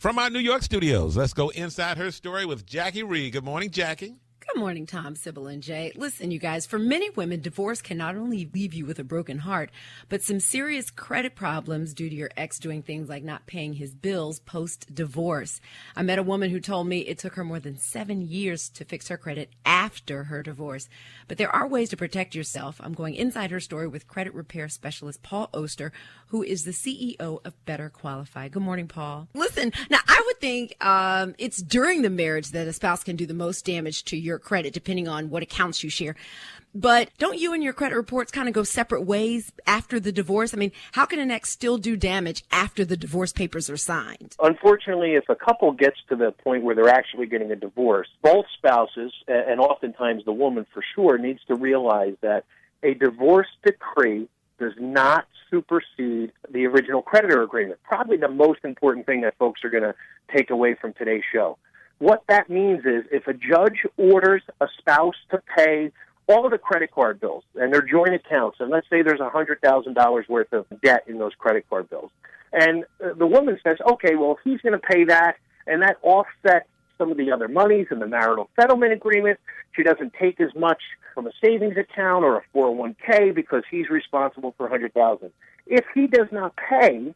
From our New York studios, let's go inside her story with Jackie Reed. Good morning, Jackie. Good morning, Tom, Sybil, and Jay. Listen, you guys, for many women, divorce can not only leave you with a broken heart, but some serious credit problems due to your ex doing things like not paying his bills post-divorce. I met a woman who told me it took her more than 7 years to fix her credit after her divorce. But there are ways to protect yourself. I'm going inside her story with credit repair specialist Paul Oster, who is the CEO of Better Qualify. Good morning, Paul. Listen, now I would think it's during the marriage that a spouse can do the most damage to your credit, depending on what accounts you share. But don't you and your credit reports kind of go separate ways after the divorce? I mean, how can an ex still do damage after the divorce papers are signed? Unfortunately, if a couple gets to the point where they're actually getting a divorce, both spouses, and oftentimes the woman for sure, needs to realize that a divorce decree does not supersede the original creditor agreement. Probably the most important thing that folks are going to take away from today's show. What that means is if a judge orders a spouse to pay all of the credit card bills and their joint accounts, and let's say there's $100,000 worth of debt in those credit card bills, and the woman says, okay, well, if he's going to pay that, and that offsets some of the other monies in the marital settlement agreement, she doesn't take as much from a savings account or a 401k because he's responsible for $100,000. If he does not pay,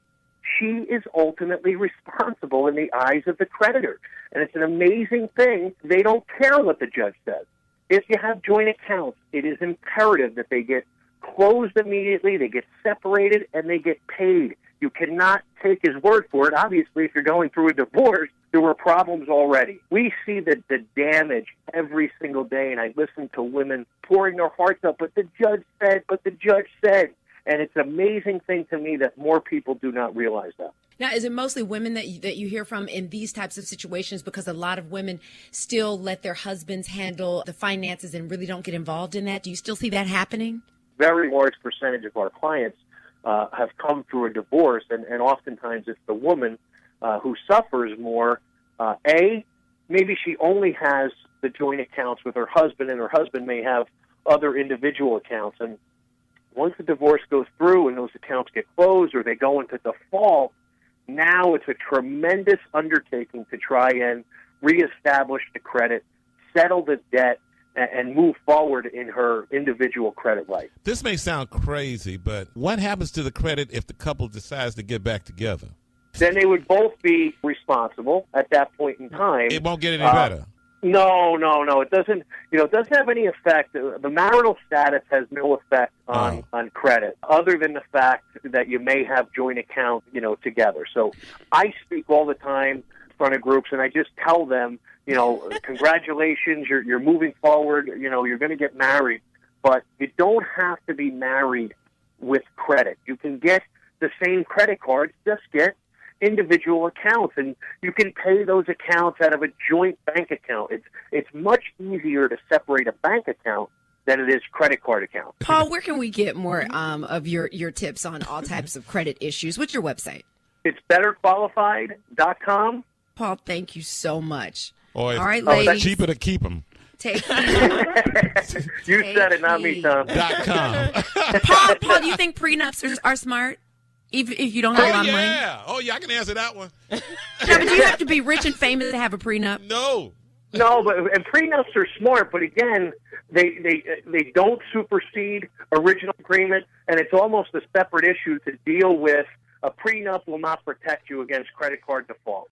she is ultimately responsible in the eyes of the creditor. And it's an amazing thing. They don't care what the judge says. If you have joint accounts, it is imperative that they get closed immediately, they get separated, and they get paid. You cannot take his word for it. Obviously, if you're going through a divorce, there were problems already. We see the damage every single day, and I listen to women pouring their hearts out, but the judge said. And it's an amazing thing to me that more people do not realize that. Now, is it mostly women that you hear from in these types of situations? Because a lot of women still let their husbands handle the finances and really don't get involved in that. Do you still see that happening? Very large percentage of our clients have come through a divorce, and oftentimes it's the woman who suffers more. Maybe she only has the joint accounts with her husband, and her husband may have other individual accounts. And once the divorce goes through and those accounts get closed or they go into default, now it's a tremendous undertaking to try and reestablish the credit, settle the debt, and move forward in her individual credit life. This may sound crazy, but what happens to the credit if the couple decides to get back together? Then they would both be responsible at that point in time. It won't get any better. No. It doesn't. It doesn't have any effect. The marital status has no effect on credit, other than the fact that you may have joint accounts, together. So I speak all the time in front of groups, and I just tell them, congratulations, you're moving forward. You're going to get married, but you don't have to be married with credit. You can get the same credit cards, just get individual accounts, and you can pay those accounts out of a joint bank account. It's much easier to separate a bank account than it is credit card account. Paul, where can we get more of your tips on all types of credit issues? What's your website? It's betterqualified.com. Paul, thank you so much. All right, ladies. It's cheaper to keep them. Take You said it, not me, Tom. .com. Paul, do you think prenups are smart? If you don't have a lot of money? Oh, yeah, I can answer that one. No, but do you have to be rich and famous to have a prenup? No, and prenups are smart, but again, they don't supersede original agreement, and it's almost a separate issue to deal with. A prenup will not protect you against credit card default.